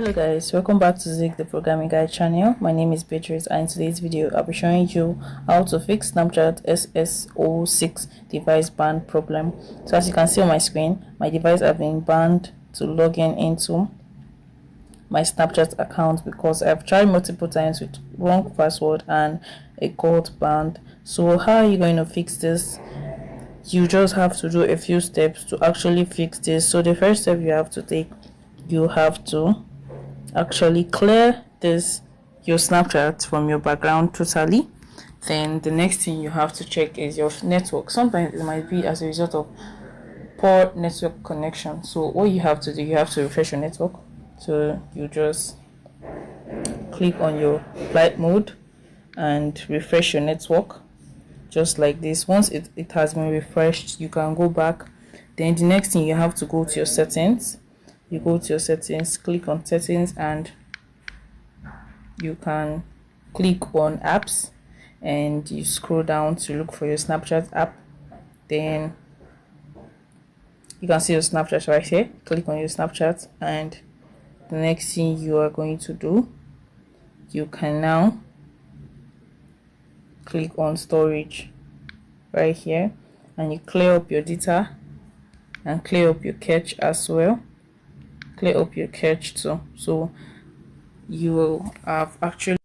Hello guys, welcome back to Zig the Programming Guide channel. My name is Beatrice, and in today's video I'll be showing you how to fix Snapchat SS06 device ban problem. So as you can see on my screen, my device has been banned to log in into my Snapchat account because I've tried multiple times with wrong password and it got banned. So how are you going to fix this? You just have to do a few steps to actually fix this. So the first step you have to take, you have to actually clear your Snapchat from your background totally. Then the next thing you have to check is your network. Sometimes it might be as a result of poor network connection. So what you have to do, you have to refresh your network. So you just click on your flight mode and refresh your network just like this. Once it has been refreshed, you can go back. Then the next thing, you have to go to your settings. You go to your settings, click on settings, and you can click on apps and you scroll down to look for your Snapchat app. Then you can see your Snapchat right here. Click on your Snapchat, and the next thing you are going to do, you can now click on storage right here, and you clear up your data and clear up your cache as well. Clear up your cache too, so you will have actually